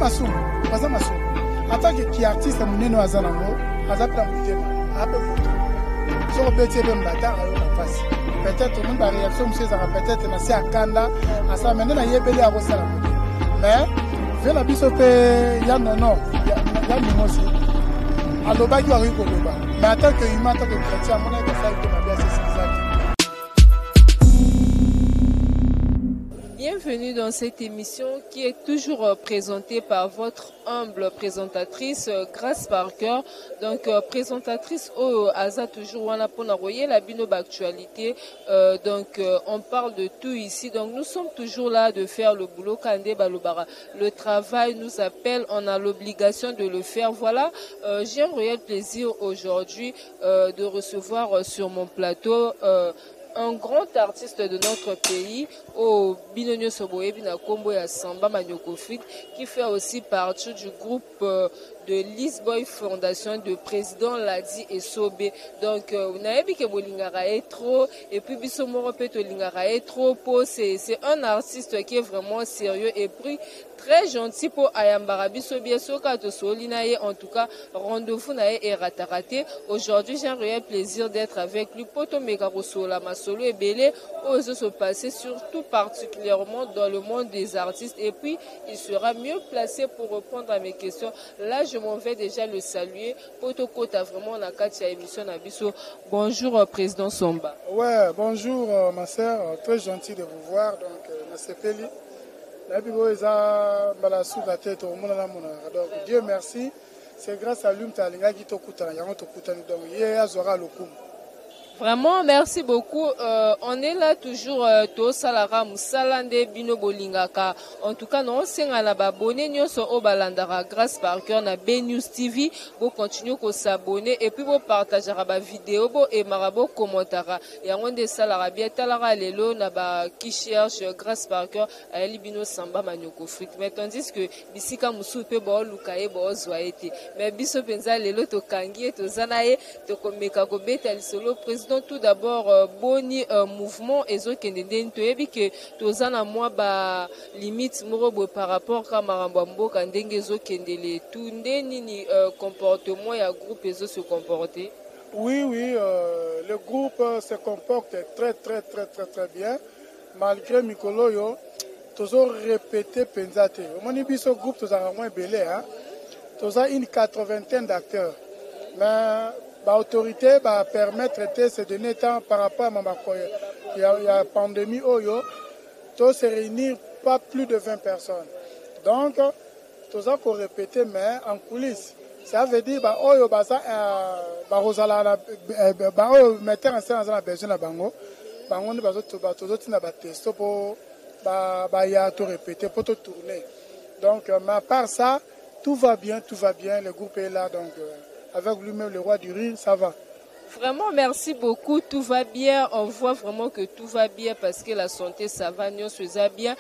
masumu en tant que artiste munene azanango azapela mutema ape moto soko beti ebe mbata ayo na face peut-être tout le monde a réaction monsieur ça peut-être na si akanda asa maintenant na yebeli akosala moto mais vu la biso pe ya nono ya mimosi alobaki wa koloba mais en tant que humain en tant que chrétien mon avis ça que ma bien c'est ça. Bienvenue dans cette émission qui est toujours présentée par votre humble présentatrice Grace Parker. Donc présentatrice au Aza toujours wana pona royer la binob actualité. Donc on parle de tout ici. Donc nous sommes toujours là de faire le boulot Kande Balobara. Le travail nous appelle, on a l'obligation de le faire. Voilà, j'ai un réel plaisir aujourd'hui de recevoir sur mon plateau un grand artiste de notre pays, au Binonio Soboe Bina Kombo ya Samba Manioko Fit, qui fait aussi partie du groupe de Lisboy Fondation de président Ladi et Sobé. Donc, on a vu que Bolingara est trop, et puis Bissomoro Peto Lingara est trop, c'est un artiste qui est vraiment sérieux et puis très gentil pour Ayambara Bissobie Soka to Solinaye. En tout cas, rendez-vous nae et rataraté. Aujourd'hui, j'ai un réel plaisir d'être avec lui. Poto Megaroso la Masolo et Belé, ose se passer surtout particulièrement dans le monde des artistes. Et puis, il sera mieux placé pour répondre à mes questions. Là, je m'en vais déjà le saluer. Poto Kota, vraiment, la Katia émission Nabiso. Bonjour, Président Somba. Ouais, bonjour, ma sœur. Très gentil de vous voir. Donc, Nasepeli. Donc Dieu merci, c'est grâce à lui que Vraiment, merci beaucoup. On est là toujours to salara musalande bino bolingaka. En tout cas, non, c'est un abonné nyoso au balandara grâce par cœur na B News TV. Vous continuez à s'abonner et puis vous partagez la vidéo et marabo commentara. Et on de salara bien talara lelo na ba qui cherche grâce par cœur à Elibino Samba Manioko Fit. Mais tandis que bisika musupe bo lukaye bo zoaete. Mais biso penza lelo to kangi to zanae to komeka ko beta solo président. Tout d'abord boni mouvement ezo kendende toyebi que tozana moi ba limite morobo par rapport à marambo mboka ndenge ezo kendele tout ndeni comportement ya groupe ezo se comporter. Oui, le groupe se comporte très bien malgré Mikoloyo tozo répété penzate. Moni biso groupe tozana moins belé hein. Toza une 80aine d'acteurs. Mais l'autorité va permettre de se donner temps par rapport à la pandémie, de se réunir pas plus de 20 personnes. Donc, tout ça pour répéter, mais en coulisses. Ça veut dire que mettre en scène dans besoin de bango, bango pour répéter, pour tourner. Donc, mais à part ça, tout va bien, le groupe est là, donc avec lui-même le roi du rire, ça va. Vraiment, merci beaucoup. Tout va bien. On voit vraiment que tout va bien parce que la santé, ça va. Nous sommes bien.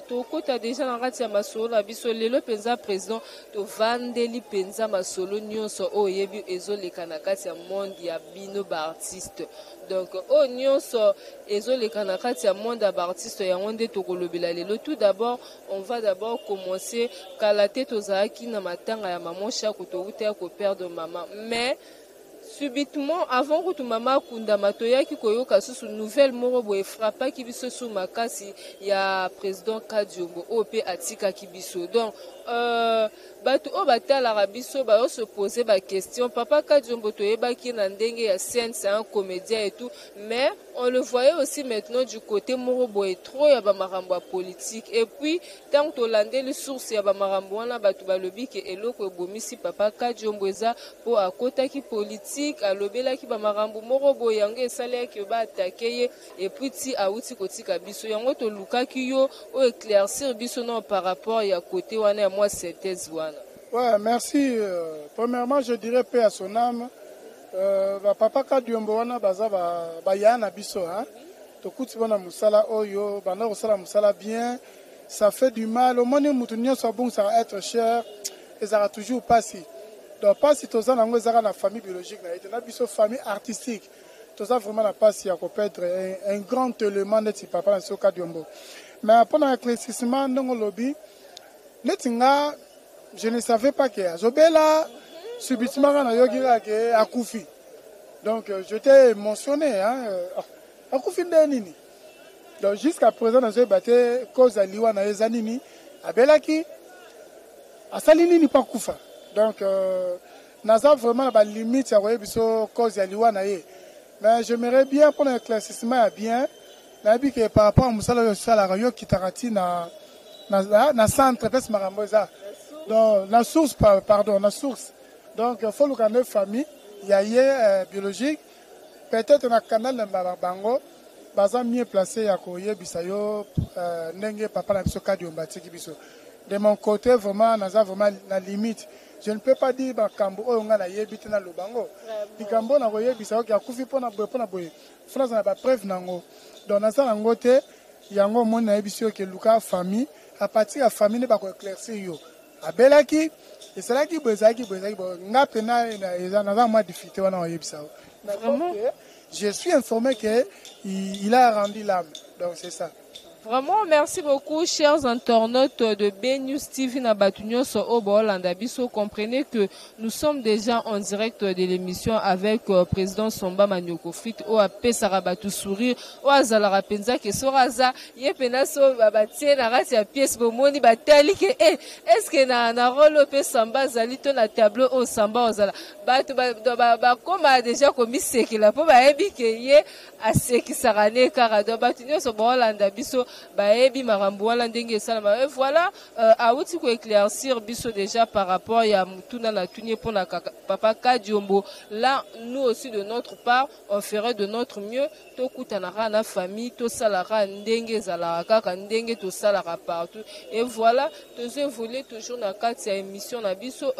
Toko, tu as déjà dans la masolo, la bisole, le penza président, tu vandeli penza masolo, nous sommes au yebi ezo le kanakati monde ya bino artiste. Donc, nous sommes ezo le kanakati monde artiste ya onde toko lobela lelo. Tout d'abord, on va d'abord commencer kalate tozaki na matanga ya maman chaque to uta ko père de maman. Mais subitement, avant que maman kunda matoya ki koyoka susu nouvelle moro boye frappa ki biso sou makasi ya président Kadiombo OP atika ki biso. Donc batu o batala rabiso ba se poser ba question papa Kadiombo toyeba ki na ndenge ya scène c'est un comédien et tout, mais on le voyait aussi maintenant du côté moro boye trop ya ba marambo politique et puis tant to landé le source ya ba marambo wana batu balobi ke eloko ebomisi papa Kadiombo eza po akota ki politique alobela ki ba marambo moro boye yango esale ki ba attaquer et puis ti auti kotika biso yango to luka ki yo o éclaircir biso non par rapport ya côté wana ya moi synthèse wana. Ouais, merci. Premièrement, je dirais paix à son âme. Papa Kadiombo wana baza ba yana biso hein. To kuti bana musala oyo bana osala musala bien, ça fait du mal. Au moins mutunyo so bon ça va être cher et ça va toujours passer. Donc pas si tozana ngo zara na famille biologique na été na biso famille artistique. Toza vraiment la passe ya ko être un grand élément de papa na so Kadiombo. Mais pendant l'éclaircissement ndongo lobby netinga je ne savais pas que Azobela, subitement, a Koufi. Donc, j'étais émotionné. A Koufi Ndenini. Donc, jusqu'à présent, dans ce bâtiment, cause à Liwana et Zanini, à Belaki, à Salini n'est pas Koufa. Donc, Naza vraiment la limite à cause à Liwana. Mais j'aimerais bien pour l'éclaircissement bien, que par rapport à Moussala Salario qui tarati na centre pes maramboza. Donc la source pardon, la source. Donc il faut le canal famille, il y a biologique, peut-être na canal de Bango, baza mieux placé à Koye Bisayo, Nenge papa na biso kadi ombati biso. De mon côté vraiment naza vraiment la limite. Je ne peux pas dire Bakambo o nga na yebite na Lubango. Bikambo na koye Bisayo ki akufi pona boye. France na ba preuve nango. Donc dans ça ngote yango mona ebisio ke luka famille à partir de famille ne ba ko éclaircir yo. Abelaki et c'est là qui bezaki nga pena na ma difficulté wana oyebisa. Vraiment je suis informé que il a rendu l'âme. Donc c'est ça. Vraiment, merci beaucoup, chers internautes de B-News TV Nabatunios au Bolanda Biso. Comprenez que nous sommes déjà en direct de l'émission avec président Somba Manioko Frit, au AP Sarabatu Sourire, au Azalara Penza, qui sera ça, Yepenaso, Babatie, Narati, à pièce, Bomoni, Batali, est-ce que na rôle au Samba, Zalito, na tableau, au Samba, Ozala, comme a déjà commis ce qu'il a, pour Baebi, qui est à ce qui s'arrête, car de Batunios au Bolanda Biso, baebi marambo wala ndenge salama. Et voilà, auti ko éclaircir biso déjà par rapport à mutuna na tunye pona papa Kadiombo. Là, nous aussi de notre part, on ferait de notre mieux. To kutanara na famille, to salara ndenge zalara kaka ndenge to salara partout. Et voilà, to voulez toujours na kati ya émission na biso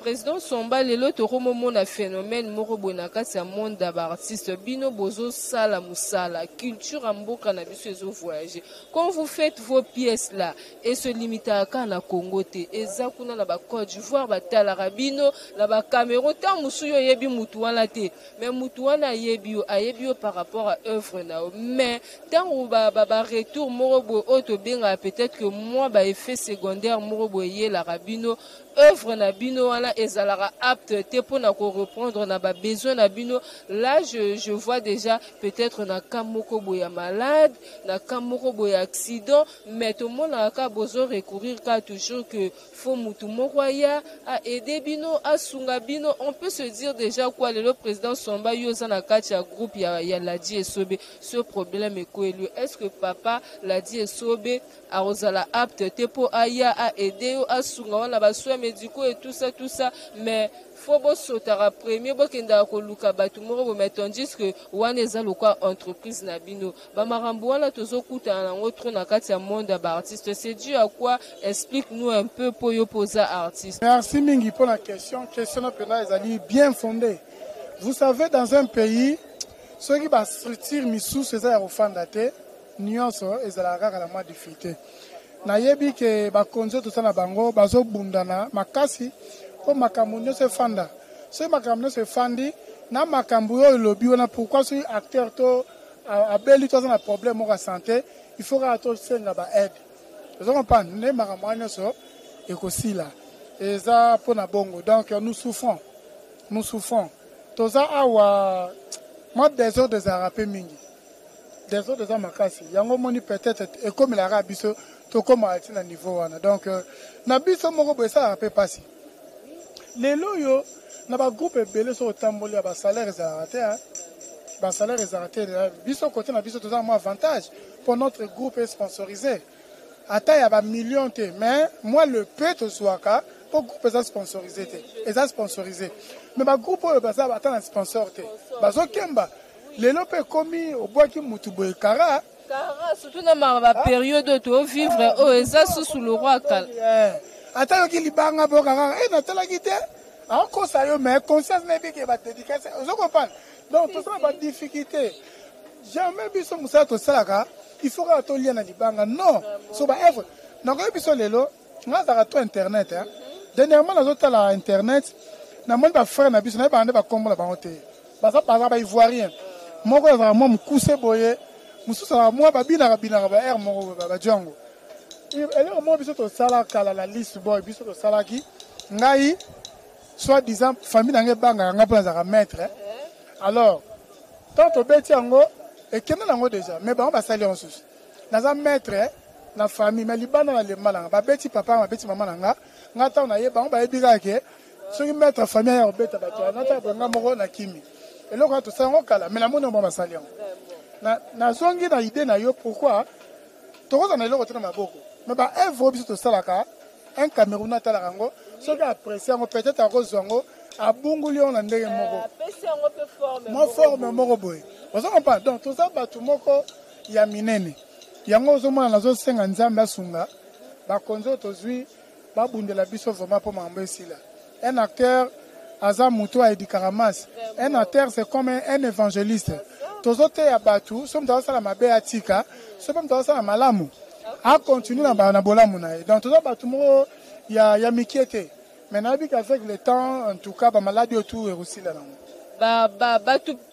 président Somba lelo to romomo na phénomène morobo na kati ya monde d'artiste bino bozo sala musala culture amboka na biso ezo voyager. Quand vous faites vos pièces là et se limiter à kana Congo te eza kuna na ba Côte d'Ivoire ba tala rabino na ba Cameroun ta musuyo yebi mutu wana te mais mutu wana yebi yo par rapport à œuvre na mais tant ba retour morobo auto benga peut-être que moi ba effet secondaire morobo yé la rabino œuvre na bino wana ezalara apte te pour na reprendre na ba besoin na bino. Là je vois déjà peut-être na kamoko boya malade na kamoko boya accident mais tout le monde a ka besoin recourir ka toujours que faut mutu mokoya a aider bino a sunga bino. On peut se dire déjà quoi le président Somba yoza na kati ya groupe ya Ladi Esobe ce problème est quoi lui est-ce que papa Ladi Esobe a ozala apte te pour aya a aider a sunga wana ba soins médicaux et tout ça mais faut bo sotara premier bo kenda ko luka batu moko mais tandis que wana eza lokwa entreprise na bino ba marambo wana tozokuta na ngotro na kati ya monde ba artiste. C'est dû à quoi? Explique-nous un peu pour yo poser artiste. Merci mingi pour la question na pena ezali bien fondée. Vous savez dans un pays ceux qui ba structure misusu eza ya kofanda te nyonso ezala kaka na ma difficulté. Nayebi ke bakonzo to sana bango bazo bundana makasi po makambo nyonso fanda. Ce makambo nyonso fandi na makambo yo lobi wana pourquoi ce acteur to abeli to na problème de santé il faut que senga ba aide. Vous comprenez ne makambo nyonso ekosila eza pona bongo donc nous souffrons toza awa moi des autres des arapé mingi des autres des makasi yango moni peut-être et comme la rabiso to comme à un niveau wana donc na biso moko boye ça rapé passer les loyo na ba groupe belé so tamboli ba salaire ezaraté ba salaire ezaraté biso côté na biso to ça moi avantage pour notre groupe est sponsorisé ata ya ba million te mais moi le peu to soaka pour groupe est sponsorisé te est sponsorisé mais ba groupe o ba ça ba ta sponsor te ba zo kemba les lopé commis au bois qui mutu boye kara surtout dans ma période de vivre oh eza sous le roi kal ata yoki libanga bokanga na tala kité encore ça yo mais conscience na bi ke ba dédicace vous comprenez donc tout ça ba difficulté jamais biso musa to salaka il faut que to lien na libanga non so ba œuvre na ko biso lelo nga za to internet dernièrement na zotala internet na monde ba frère na biso na ba ande ba kombola ba hote ba ça par exemple ivoirien moko za mo mukuse boye mususa moi babina ba air moko ba jango elle est au moins biso to sala kala la liste boy biso to sala ki ngai soit disant famille na ngebanga nga pona za maître alors tant to beti yango et kena nango déjà mais ba on va salir en sous na maître na famille mais libana na le malanga ba beti papa ba beti maman nga ta na ye ba on ba ebika ke soki maître famille ya obeta bato na ta bonga moko na kimi et là quand to sango kala mais la mona on va salir na zongi na idée na yo pourquoi to ko na eloko tena maboko mais ba œuvre biso to salaka un Camerounais talaka ngo soki apprécier ngo peut-être à kozongo a bunguli on na ndenge moko mo forme moko boy ozo comprendre donc tout ça batu moko ya minene yango zo mona nazo senga nzambe asunga ba konzo tozwi ba bundela biso vraiment pour mambo esila un acteur aza muto a edikaramas un acteur c'est comme un évangéliste tozo te ya batu somme dans ça la mabe atika somme dans ça la malamu a continue na bolamu na donc tozo batu moko ya mikiete mais nabi qu'avec le temps en tout cas ba maladie autour et aussi là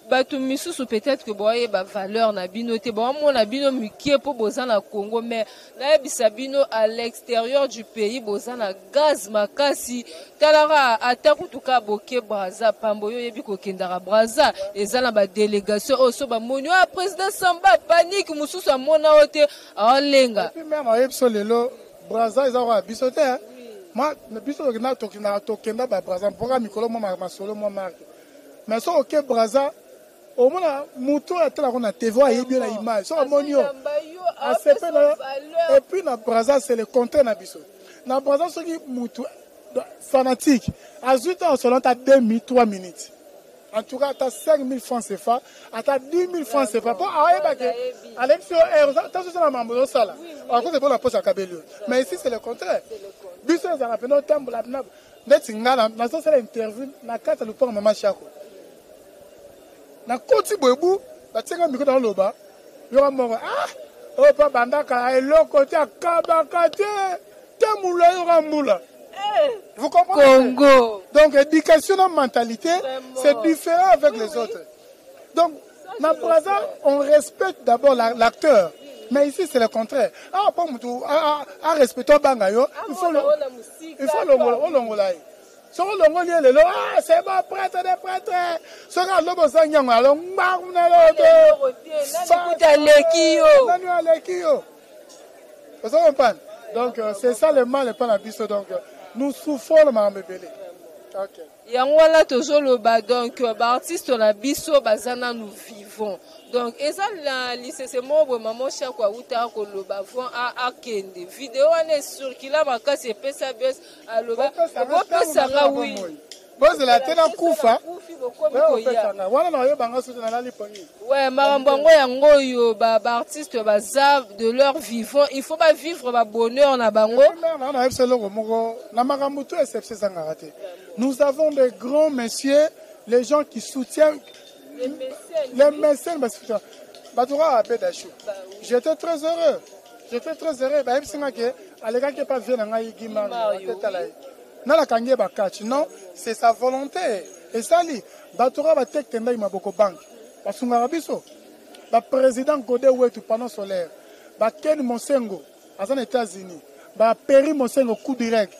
batu misusu peut-être que boye ba valeur na bino te bon mon na bino mikie po bozana Congo mais na bisa bino à l'extérieur du pays bozana gaz makasi talara ataku tuka boke Braza pamboyo yebi ko kendara Braza ezala ba délégation oso ba monyo a président Samba panique mususu amona ote alenga et puis même à epso lelo Braza ezara bisote hein moi biso na tokenda ba Braza mpoka mikolo mo masolo mo marque mais so ok Braza au moins muto atela ko na TV a yebi na image so monio et puis na Braza c'est le contraire na biso na Braza so ki muto fanatique azuta en selon ta 2 minutes 3 minutes en tout cas ta 5000 francs CFA ata 10000 francs CFA pour ayeba que Alexio ta so na mambo sala en cause pour la poste à Kabelio mais ici c'est le contraire biso za rappelé no temple la na ndeti ngala na so c'est l'interview na kata le pont mama Chako na koti boebu batenga miko dans loba yo moko o pa bandaka eloko te akabaka te mula yo mula vous comprenez Congo donc éducation et mentalité c'est différent avec les autres donc na Braza on respecte d'abord l'acteur mais ici c'est le contraire pas mutu a respecter banga yo il faut le longola so longo lié lelo c'est pas prêtre des prêtres so ka lobo sanyango alo ngakuna lo futa lekio nani alekio vous comprenez donc c'est ça le mal pas la biso donc nous souffrons le mambebele OK yango wana tozoloba donc ba artiste na biso bazana nous vivons donc eza la lycée mo maman Chako uta ko loba vont a kende vidéo ane sur kila makasi pesa bes aloba ko pesa nga oui bose la tena kufa wana na yo banga sote na lali pongi ouais marambango yango yo ba artiste baza de leur vivant il faut pas vivre ba bonheur na bango na epselo moko na makambo to exception sanga raté nous avons des grands messieurs les gens qui soutiennent les mécènes j'étais très heureux ba epsinga ke alega ke pas venir nga yigima na la kangie ba catch non c'est sa volonté et ça li batura ba tek tenda imaboko bank basunga biso ba président Godé wetu pendant solaire ba Ken Mosengo azana États-Unis ba Perry Mosengo coup direct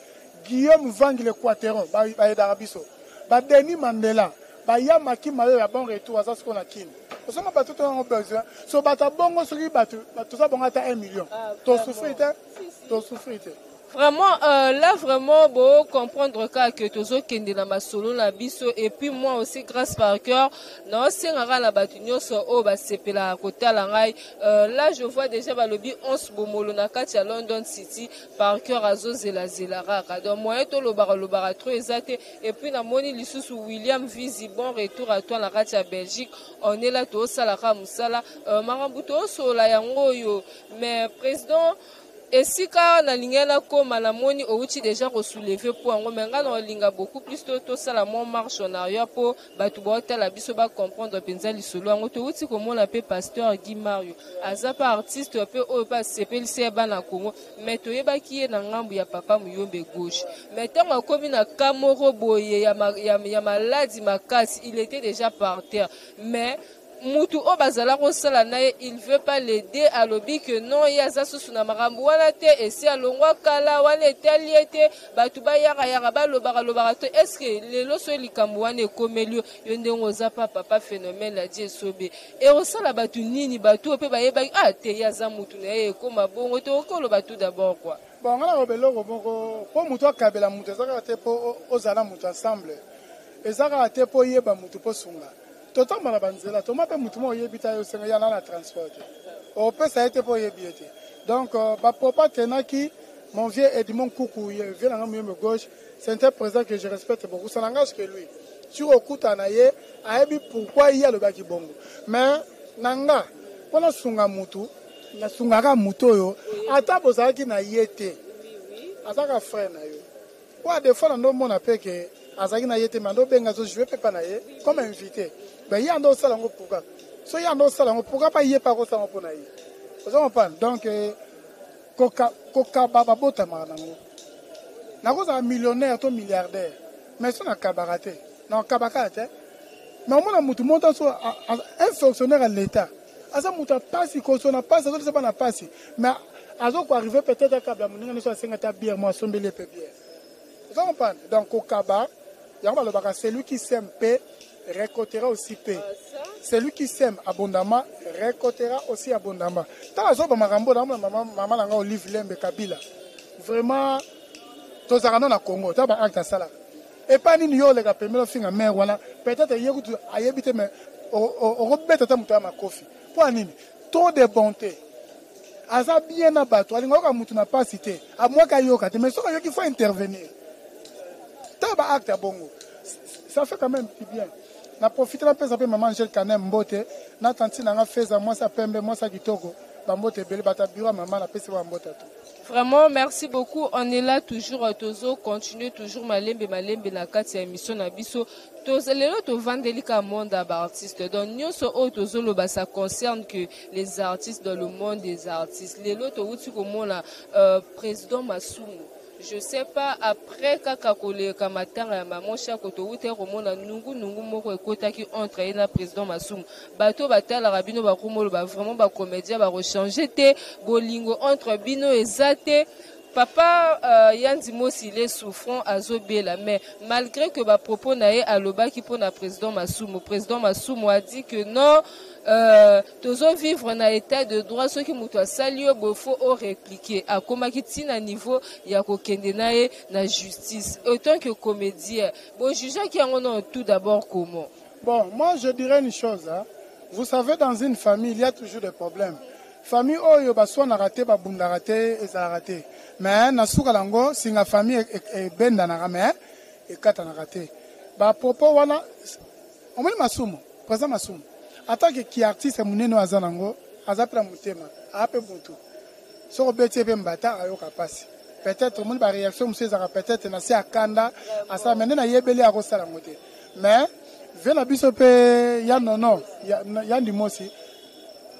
Guillaume Vang l'Équateur ba Arabiso ba Denis Mandela ba Yamaki Mayo ya bon retour aza ce qu'on a kin osoma ba tout on besoin so bata bongo soki batu tout ça bonga ta 1 million to souffrir vraiment là vraiment beau comprendre que tozo kende na masolo na biso et puis moi aussi grâce par cœur non sengara la batunyo so o ba sepela kotala ngai là je vois déjà ba lobi 11 bomolo na kati ya London City par cœur azozela raka donc moi to lobara trop exact et puis na moni lisusu William Vizi bon retour à toi na kati ya Belgique on est là to sala ka musala marambuto so la yango yo mais président et si quand on a l'ingénieur comme la moni outil déjà soulever pour en remettre dans l'inga beaucoup plus tôt ça la mon marche en arrière pour batubota la biso ba comprendre penza li solo en outil comme on appelle pasteur Guy Mario azapa artiste peu au pas sepel c'est bana Congo mais to yeba ki na ngambu ya papa muyombe gauche mais tant comme na Kamoro boye ya maladie makasi il était déjà par terre mais mutu o bazala kosala naye il veut pas l'aider à lobby que non yaza susu na makambo wana te esi alongwa kala wana etali ete batu bayaka yaka balobaka to est ce que lelo so likambo wana ekomeli yo ndenge oza papa phénomène la die sobe et osala batu nini batu pe bayebaki te yaza mutu na ye ekoma bongo te okoloba tout d'abord quoi. Bon ngana obeloko moko po mutu akabela mutu ezaka te po ozala mutu ensemble ezaka te po yeba mutu po sunga totambola banzela toma pe mutu mo oyebita yo senga yana na transport opesa ete po oyebi ete donc bapopa tenaki mon vieux Edmond Koukou il vient dans mon gauche c'est un président que je respecte beaucoup ça n'engage que lui sur okuta na ye ayebi pourquoi il y a le baki bongo mais nanga pona sunga mutu na sungaka mutu oyo ata bozalaki na ye te azaka frère na yo kwa des fois ndo mona pe ke azaki na ye te mando benga zo jouer pe pa na ye comme invité ben y ando sala ngo pourquoi so y ando sala ngo pourquoi pas y pas ko sala ngo na ye vous comprenez donc koka baba bota manango na ko za millionnaire to milliardaire mais so na kabarate non kabakate mais on a mutu monta so un fonctionnaire à l'état asa mutu pasi ko so na pasi so pas na pasi mais azo ko arriver peut-être à kabla muninga ne so 50 bière moi sombele pe bière vous comprenez donc kokaba yamba le baka celui qui sème paix récoltera aussi paix. Celui qui sème abondamment récoltera aussi abondamment. Tant que maman nanga Olive Lembe Kabila. Vraiment tous arano na Congo, ta ba acte sala. Et pas ni yo le kapemelo finga mer wana, peut-être yeku ayebite mais o robeta ta mutu ma kofi. Pour nini? Trop de bonté. Asa bien na bato, alinga ka mutu na pas cité. A moi ka yoka, mais so yo qui faut intervenir. Ta ba acte bongo. Ça fait quand même bien. Na profite la pesa pe maman Angel Kanem Mbote na tanti na nga feza moi sa pembe moi sa kitoko bambote bele bata bureau maman na pesa ba mbota tout. Vraiment merci beaucoup, on est là toujours à Tozo, continuer toujours malembe na kati ya émission na biso Tozo lelo to vandelika monde d'artistes donc nyonso o Tozo lo ba ça concerne que les artistes dans le monde des artistes lelo to uti ko mona président Masumu. Je sais pas après kakakole kamatanga ya maman chako to ute romona nungu moko ekota ki entre ena président Masumu bato batala rabino ba komolo ba vraiment ba comédien ba rechanger te bolingo entre bino ezate papa Yandi Mosi il est souffrant azobela mais malgré que ba propos nae aloba ki pona président Masumu a dit que non tozo vivre na état de droit ceux qui muto salio bofo au répliquer à koma kitina niveau ya kokende nae na justice autant que comédien bon juge qui en tout d'abord comment bon moi je dirais une chose hein. Vous savez dans une famille il y a toujours des problèmes famille oyo baswa na raté ba bunda raté et ça raté mais na suka lango singa famille e benda na mais et kata na raté ba propos wana on met Masumu président Masumu attaque qui artiste muneno azanango azapra mutema ape buntu so beti pe mbata ayoka pasi peut-être mon ba réaction monsieur zaka peut-être na si akanda asa menena yebeli akosala ngote mais vena biso pe ya nono ya ndimosi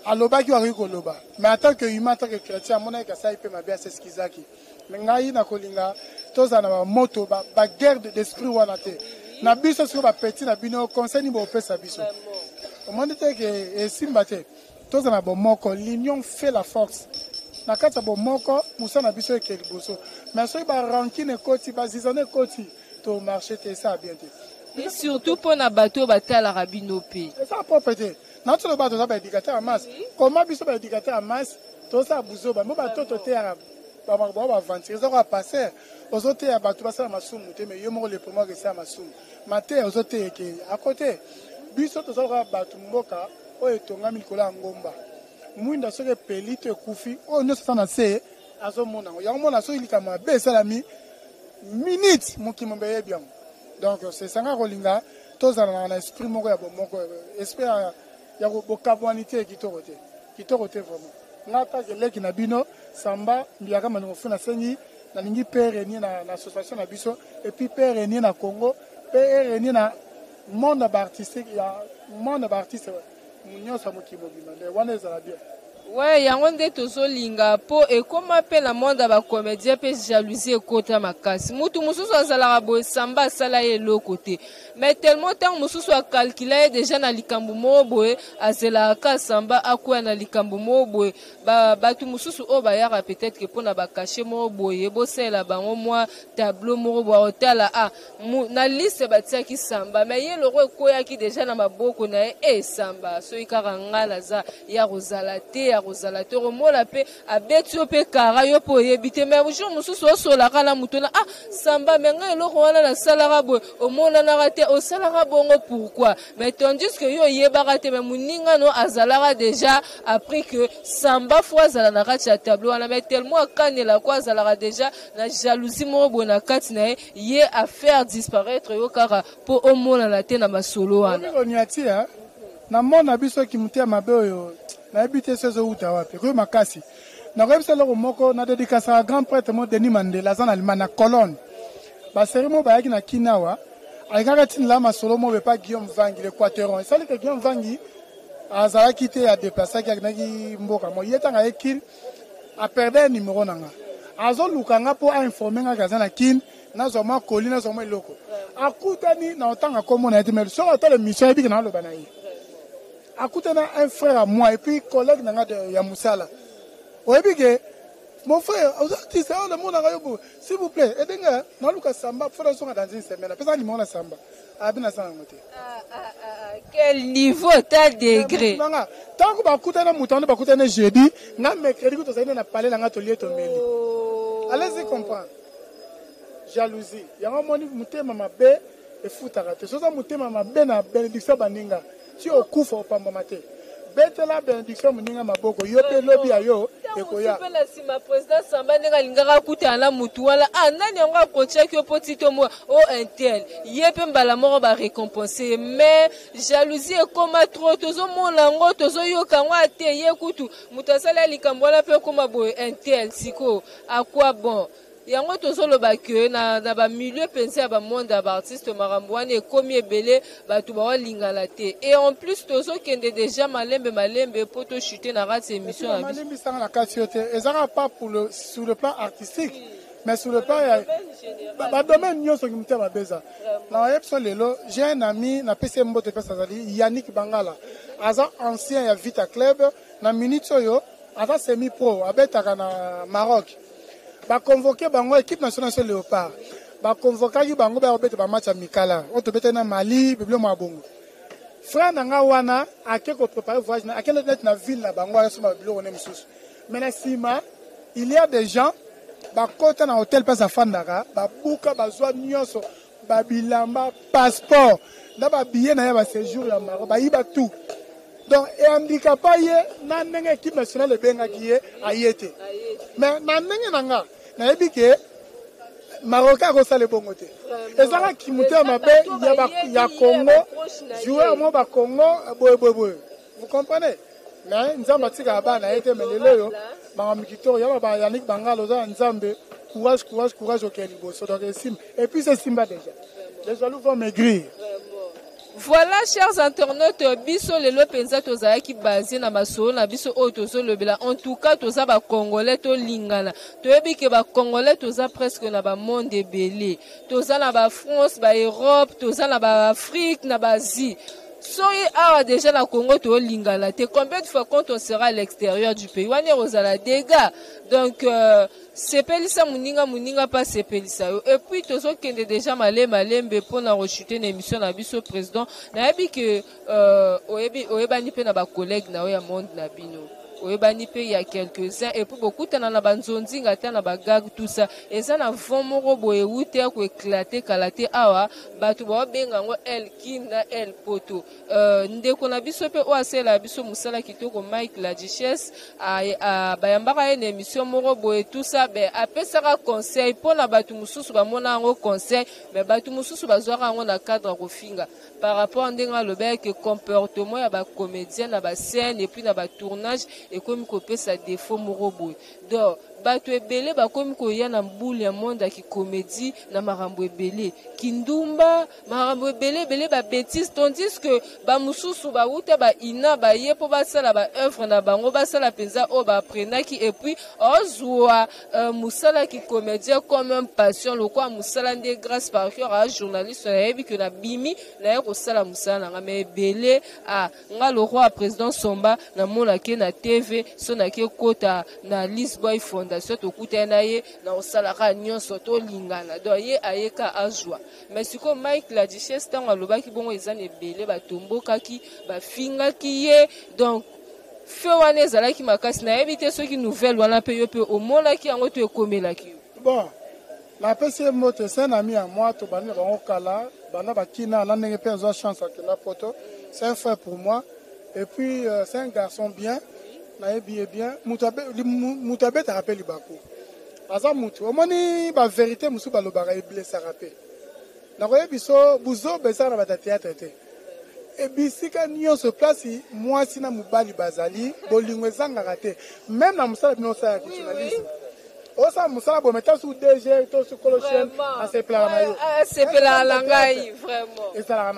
alobaki wa koloba mais en tant que humain en tant que chrétien mona ka sai pe mabia c'est ce kizaki ngai na kolinga tozana ba moto ba guerre d'esprit wana te na biso so ba petit na bino conseil ni bo pesa biso au monde que esimba te tozana bo moko l'union fait la force na kata bo moko musa na biso ke liboso mais so ba rankine koti ba zizane koti to marché te ça bien te et surtout pour na bateau batala rabino pe ça propreté na to bateau ça ba éducateur en masse comment biso ba éducateur en masse to ça buzo ba mo bateau to te ara ba ba vendre ça va passer aux autres ya bateau ba ça Masumu te mais yo mo le premier que ça Masumu maté aux autres ke à côté biso to ça bateau mboka o etongami kola ngomba mwinda soke pelito ekufi o nyo sasa na se azomona ya mona so ilika mabe salami minute mokimo mbeye bien donc c'est sanga rolinga tozana na esprit moko ya bomoko esprit ya bokabwanité kitorote vraiment ngata geleki na bino samba mbiaka mango funa sengi na lingi pere ni na association na biso et puis pere ni na Congo pere ni na monde artistique ya monde artiste munyo sa mokimo bima de wana ezala bien Ouais, yango nde tozolinga po ekoma pe na monde ba comédien pe jalousie ekota makasi. Mutu mususu azalaka boye samba asala ye eloko te. Mais tellement tant mususu akalkila déjà na likambo moko boye azelaka samba akuya na likambo moko boye batu mususu o bayaka peut-être que pona ba cacher moko boye bosela bango mwa tableau moko boye otala na liste batiaki samba mais ye loko ekoyaki déjà na maboko na ye samba so ikaka ngala za ya rozala te Rosala te romola pe abeti yo pe kara yo po yebite mais jour mususu osolaka na mutuna samba menga eloko wana na salaka boye omona na rate o salaka bongo pourquoi mais tandis que yo yebaka te mais muninga no azalaka déjà après que samba fois azala na kati ya tableau wana mais tellement akanela kwa azalaka déjà na jalousie moko boye na kati na ye a faire disparaître yo kaka po omona na te na masolo wana na mona biso kimutia mabe oyo na ebite sezo uta wapi ko makasi na ko ebisa loko moko na dédicace à grand prêtre mo Denis Mandela za na limana colonne ba serimo ba yaki na kinawa aikaka tin la masolo mo be pa Guillaume Vangi l'Équateur ça que Guillaume Vangi azala quitté a déplacer ki na ki mboka mo yeta nga ekin a perdre numéro nanga azo lukanga po a informer nga kaza na kin na zoma koli na zoma eloko akutani na otanga komo na etimel so otale mission ebiki na lo banayi akutana un frère à moi et puis collègue nanga de ya musala oyebike mon frère aujourd'hui c'est le monde na yobo s'il vous plaît edenga na luka samba faut songa dans une semaine pesa ni mona samba abina sana ngote quel niveau tel degré nanga tant que bakutana mutande bakutana jeudi na mercredi ko tozali na parler nanga to lié to meli allez-y comprendre jalousie yango moni mutema mabe e futaka te soza mutema mabe na bénédiction baninga si okufa opambama te betela bénédiction moninga maboko yo pe lobi ayo ekoya pela sima président samba ndenge lingaka kutana na mutu wala nani yango akotiaki yo po tito mo intel ye pe mbala moko ba récompenser mais jalousie ekoma trop tozomona yango tozoyoka yango ate ye kutu mutu asala likambo wana pe ekoma boye intel siko akwa bon yango tozoloba ke na ba milieu pensé ba monde ba artiste makambo wana ekomi ebele batu ba lingala te et en plus tozokende déjà malembe po to chuter na rate émission na biso malembe sanga na kati yote ezaka pas pour le sur le plan artistique mais sur le plan ba domaine nyoso ki mutema beza na yepso lelo j'ai un ami na PC Mbote pesa zali Yannick Bangala aza ancien ya Vita Club na minute oyo aza semi pro abetaka na Maroc ba convoqué bango équipe nationale sur Léopard ba convoqué bango ba obeta ba match amical on te beta na Mali biblo mo bongo frère nanga wana akeko préparer voyage na akelo net na ville na bango aso ba biblo on misusu mais na sima il y a des gens ba kota na hôtel pas afandaka ba buka ba zwa nyoso ba bilamba passeport na ba billet na ya ba séjour ya Maroc ba yiba tout donc et handicapé na ndenge équipe nationale bengaki ye ayete mais na ndenge nanga na ebike Marocain ko sale bongo te ezaka kimutea mabe ya Congo joueur mo ba Congo boy vous comprenez mais nzamba tika ba na ete melelo yo ba mikito ya ba Yannick Bangalo za nzambe courage au Keliboso donc sim et puis c'est Simba déjà les jaloux vont maigrir. Voilà, chers internautes, biso lelo penza tozalaki basé na masolo na biso oyo tozolobela. En tout cas, toza ba Congolais to lingana. Toyebi ke ba Congolais toza presque na ba monde ebele. Toza na ba France, ba Europe, toza na ba Afrique, na ba Asie. Soyez déjà na Congo to lingana. Te combien de fois quand on sera à l'extérieur du pays, wana rozala dégâts. Donc sepelisa muninga pas sepelisa yo. Et puis tozokende déjà malembe pour na rechuter une émission na biso président. Na yebi que oyebani pe na ba collègue na ya monde na bino. Oyebani pe il y a quelques-uns et pour beaucoup tana na banzonzi ngata na bagag tout ça et ça na vomoro boye wuté ko éclater kalaté awa batu ba benga ngo el kim na el poto ndeko na biso pe o asela biso musala kitoko Mike la Duchesse a bayambaka une émission moro boye tout ça be apesaka conseil pour na batu mususu ba mona ngo conseil mais batu mususu bazwaka ngo na cadre kofinga par rapport à ndenga lobeke comportement ya ba comédien na ba scène et puis na ba tournage et comme copé sa défaut morobo donc bato ebele bakomi koya na mbuli ya monde ki comédie na marambo ebele kindumba marambo ebele ba bêtise tandis que ba mususu ba uta ba ina ba ye po ba sala ba œuvre na bango ba sala penza o ba prenaki et puis ozwa musala ki comédien comme un passion le quoi musala ndé grâce par cœur à journaliste na yebi que na bimi na ye ko sala musala na mais ebele nga le roi président Somba na mona ke na TV so na ke kota na Lisboy Fondation to kuta na ye na osalaka nyonso to lingana do ye ayeka azwa mais siko Mike la duchesse tanga lobaki bongo ezane ebele batombokaki bafingaki ye donc fe wana ezalaki makasi na yebi te soki nouvelle wana pe yo pe omonaki yango to ekomelaki bon la pesi moto c'est un ami à moi to bani bango kala bana bakina na ndenge pe zo chance à la photo c'est un frère pour moi et puis c'est un garçon bien na yebi bien mutabe ta rappelle bako aza mutu omoni ba vérité musu ba lobara e blessé rappel na koye biso buzo beza na ba théâtre te et bisika nyonso place moi sina mubali bazali bolingo ezanga te même na musala bino sa ya journalisme osa musala bo meta sous DG to sur colochen a sepela na yo a sepela la ngai vraiment ezala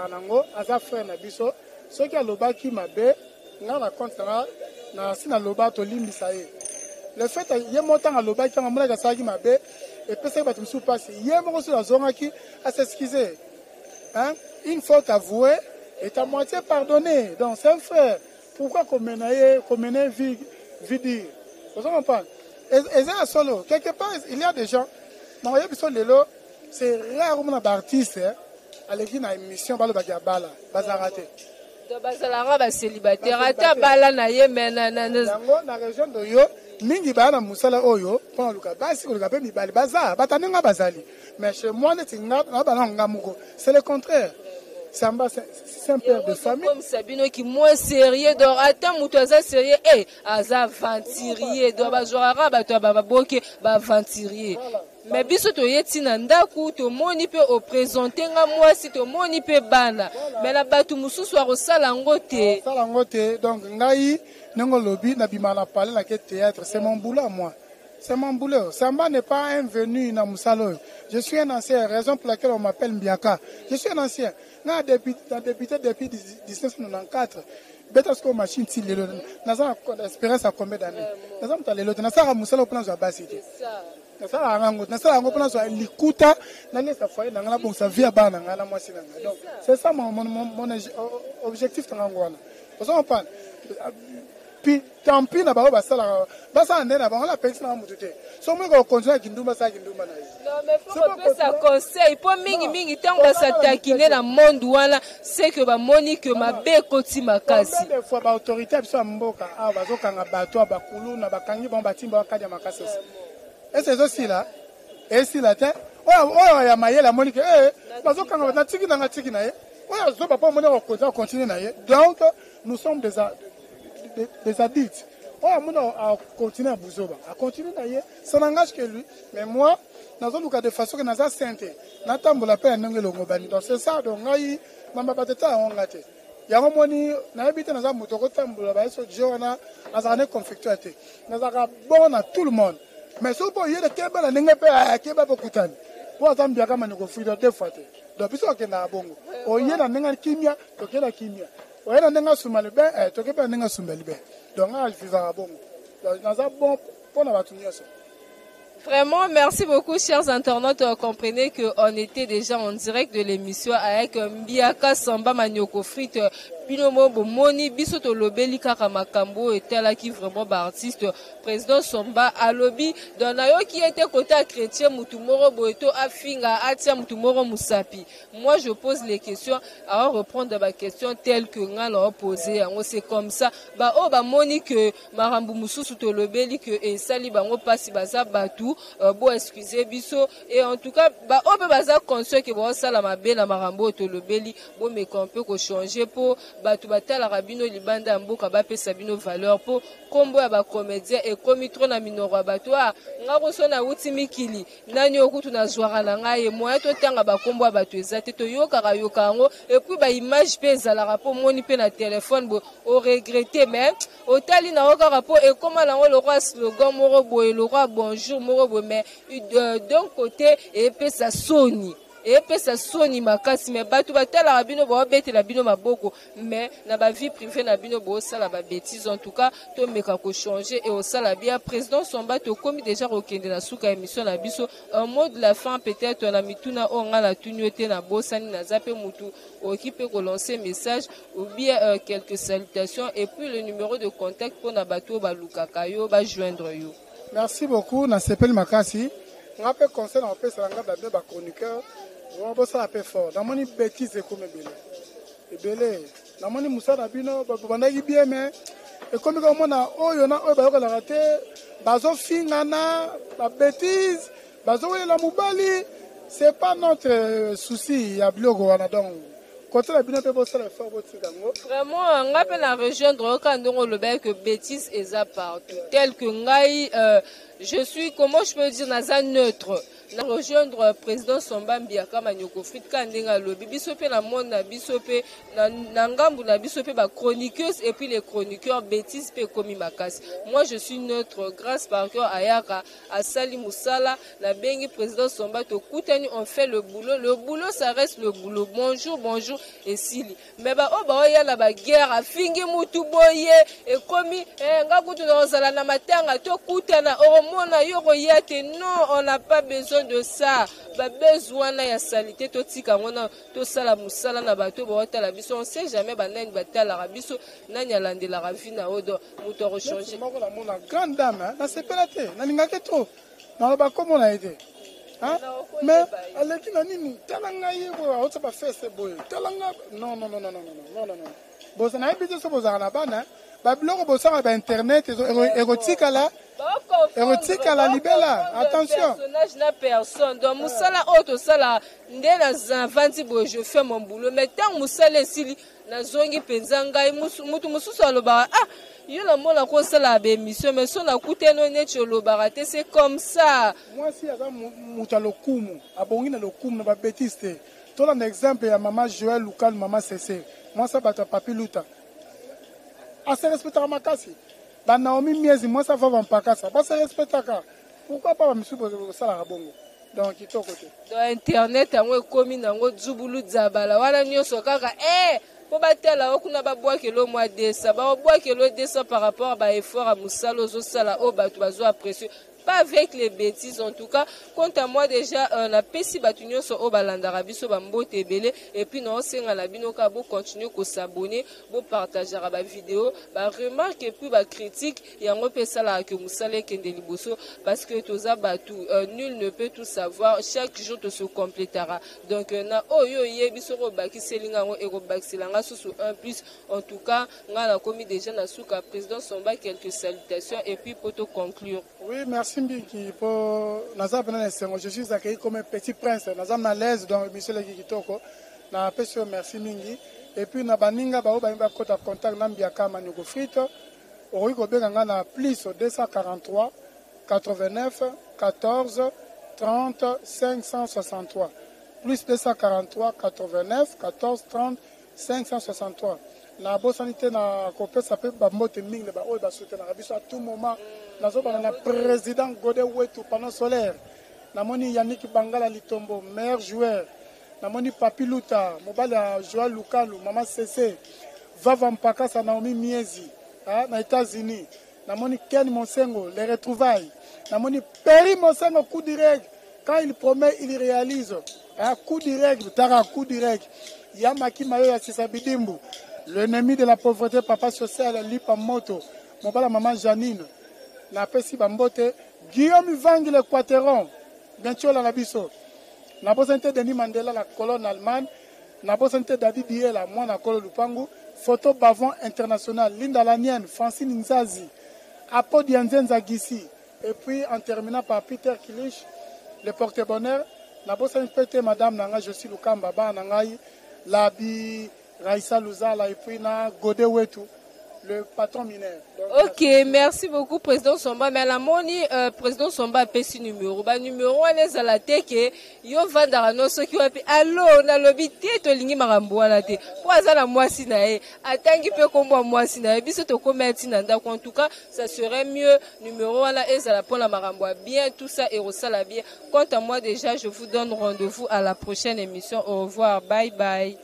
nango aza frère na biso soki alobaki mabe nga na compte na sina loba to limbisa ye le fait ye montant alobaki nga mona ka saki mabe et puis ça va te passer hier mon sur la zone qui à s'excuser hein une faute avouée est à moitié pardonnée donc c'est un frère pourquoi qu'on mène vie dire vous comprenez et ça solo quelque part il y a des gens non il y a besoin de l'eau c'est rare on a d'artistes à l'église na émission balo bagabala bazarate de bazalara ba célibataire ata bala na ye mena na région de yo mingi bana musala oyo pona luka basi ko luka pe mibali baza batanenga bazali mais chez moi neti na bana ngamuko c'est le contraire Samba c'est un père de famille comme Sabino qui moins sérieux donc attends muto aza sérieux aza venturier donc bazora bato ba boke ba venturier mais biso to yeti na ndaku to moni pe o présenter nga mwasi to moni pe bana mais la bato mususu a rosala ngote donc ngai nengo lobi na bimana parler na ke théâtre c'est mon boulot moi c'est mon boulot Samba n'est pas un venu na musalo je suis un ancien raison pour laquelle on m'appelle Mbiaka je suis un ancien na débuté depuis 1994 beta sko machine ti lelo na za expérience à combien d'années na za mtalelo na sa musalo plan za basi na sa ngo plan za likuta na lesa foyer na ngala bon sa vie bana ngala mwasi na donc c'est ça mon objectif tango wana vous comprenez puis tant pis na ba basala basa ndena ba la pension na mutu te so mo ko continuer kindumba sa kindumba na non mais faut ça conseil pour mingi tant ba s'attaquer na monde wana c'est que ba moni que mabe koti makasi des fois ba autorité biso mboka bazo kanga bato ba kulu na bakangi bon batimba bakadi makasi et c'est aussi là et si la tête ya mayela moni que bazo kanga na tiki na tiki na ye zo ba moni ko continuer na ye donc nous sommes des adultes. On a continué à Bouzoba, à continuer d'ailleurs. Ça n'engage que lui. Mais moi, dans un cas de façon que nous avons santé, nous avons la paix à nous. Donc c'est ça. Donc, nous avons pas de temps à on gâte. Il y a un moment où nous habitons dans un moto, nous avons conflictué. Nous avons bon à tout le monde. Mais si vous voyez le Kébé, nous avons Kébé pour Koutani. Pour attendre bien comme nous avons deux fois. Donc, puisque nous avons bon. Au lieu de kimia, donc la kimia. Ouais, on a un soumalibé, tu n'as pas un soumalibé. Donc, je vais à bon. Donc, bon pour la bâtonnière. Vraiment, merci beaucoup, chers internautes. Comprenez qu'on était déjà en direct de l'émission avec Mbiaka Samba Manioko Frite. Binomo Bomoni, Bisoto Lobeli Karamakambo était là qui vraiment artiste. Président Somba Alobi, Donayo qui était côté chrétien, Moutumoro Boeto Afinga, Atia Moutumoro Moussapi. Moi, je pose les questions, à reprendre ma question telle que nous l'avons posée. C'est comme ça. Bah, oh, bah, Moni que Marambu Moussousou Tolobeli que et Sali Bango Passi Baza Batou, bon, excusez, Biso. Et en tout cas, bah, oh, bah, Baza conscient que bon, ça la mabé, la Marambo Tolobeli, bon, mais qu'on peut changer pour batu batala rabino libanda mboka bapesa bino valeur po kombo ya ba comédien et komi trop na minoro batu ngako so na uti mikili nani okutu na zwara na ngai moya to tanga ba kombo ya batu ezate to yoka yango et puis ba image pe ezala rapport moni pe na téléphone bo o regretter mais otali na oka rapport et comment la le roi slogan moro boye le roi bonjour moro boye mais d'un côté et pe sa soni et puis ça sonne makasi mais batu batala rabino ba bete la bino maboko mais na ba vie privée na bino bo sala ba bêtise en tout cas to meka ko changer et au sala bien président Somba to komi déjà okende na suka émission na biso un mot de la fin peut-être na mituna onga la tunyote na bosani na zape mutu okipe ko lancer message ou bien quelques salutations et puis le numéro de contact pour na bato ba lukaka yo ba joindre yo. Merci beaucoup na sepel makasi on peut conseiller on peut salanga ba chroniqueur on va ça peu fort dans mon bêtise comme belé dans mon musa na bino ba bandaki bien mais et comme on a oyo na oyo ba la raté bazo fingana ba bêtise bazo la mobali c'est pas notre souci ya blogo wana donc côté la bino pe bo ça fort boti dango vraiment ngape na rejoindre quand on le bec que bêtise eza partout tel que ngai je suis comment je peux dire naza neutre na rejoindre président Somba Mbiaka Manyoko Frit Kandenga lobi biso pe na monde na biso pe na ngambu na biso pe ba chroniqueuse et puis les chroniqueurs bêtises pe komi makasi. Moi je suis neutre grâce par cœur ayaka asali musala na bengi président Somba to kutani on fait le boulot ça reste le boulot bonjour et sili mais ba o ba ya na ba guerre afingi mutu boye et komi ngakutu na ozala na matanga to kutana oromona yoko yate non on n'a pas besoin de ça ba besoin na ya salité to tika ngona to sala musala na bato ba otala biso on sait jamais ba nani batala biso nani alandela ravina odo muto rechanger moko la mona grande dame na sepelate na lingake trop na ba comment na été hein mais aleki na nini talanga yebo otsa ba fesse boy talanga non boza na ebite so boza na bana ba bloko boza ba internet érotique là érotique à la libella attention personnage na personne donc musala auto sala ndena zanvanti bo je fais mon boulot mais tant musala sili na zongi penzanga mutu mususu aloba yo la mona ko sala ba émission mais son na kuteno neti oloba te c'est comme ça moi si asa muta lokumu abongi na lokumu na ba bêtise to un exemple ya maman Joël Loukal maman Cessé moi ça bata papi luta assez respecter makasi ba Naomi Miezi moi ça va vampakasa ba se respectaka pourquoi pas monsieur sala rabongo donc ito côté dans internet yango ekomi nango dzubulu dzabala wana nyoso kaka po batela okuna babwakelo mwa desa babwakelo desa par rapport ba effort à musalo zo sala o batu bazo apprécier pas avec les bêtises en tout cas quant à moi déjà on a pesi batunyo so o balandara biso ba mbote belé et puis non senga la binoka bo continuer ko s'abonner bo partager ba vidéo ba remarque et puis ba critique yango pesa la que musale kende liboso parce que toza batu nul ne peut tout savoir chaque jour te se complétera donc na oyo yebiso ko bakiselinga ngo e ko bakiselanga susu un plus en tout cas ngala komi déjà na suka président Somba quelques salutations et puis pour te conclure. Oui, merci Mbiki pour Nazar Benan Sengo. Je suis accueilli comme un petit prince. Nazar Malaise dans monsieur le Kitoko. Na pesio merci mingi. Et puis na baninga ba oba kota contact na Mbiaka Manyoko Frit. Ori ko benga na plus 243 89 14 30 563. Plus 243 89 14 30 563. La bonne sanité na copé ça peut ba mote mingi ba o ba soutenir biso à tout moment. Na président Godé Wetu panneau solaire. Namoni Yannick Bangala Litombo meilleur joueur. Namoni Papi Luta, Mobala Joël Lukalu, Maman Cessé, Vava Mpakasa Naomi Miezi, na États-Unis. Namoni Ken Monsengo, les retrouvailles. Namoni Perry Monsengo coup direct. Quand il promet, il réalise. Coup direct, Tara coup direct. Yamaki Mayo Yassisabidimbu. L'ennemi de la pauvreté, papa social, Lipa Moto. Mobala Maman Janine. Na pesi bambote Guillaume Vangi le Quateron bien sûr la biso na posante Denis Mandela la colonne allemande na posante David Biela moi na kolo lupangu photo bavon international Linda Lanienne Francine Nzazi Apo Dianzenza Gisi et puis en terminant par Peter Kilich le porte-bonheur na posante madame nanga je suis Lukamba ba nangai la bi Raïssa Louzala et puis na Godé Wetu, le patron mineur. Ok, merci beaucoup, Président Somba. Mais la moni, Président Somba a payé numéro. Bah, numéro, on est à la tête que yo vendara no ce qui va payer. Allô, on a l'obité, to lingi marambo à la tête. Pour ça, la moi sinae. Attends qu'il peut combo moi sinae. Bis to commerce nanda. En tout cas, ça serait mieux. Numéro, on a est à la pour la marambo. Bien, tout ça et au bien. Quant à moi, déjà, je vous donne rendez-vous à la prochaine émission. Au revoir. Bye bye.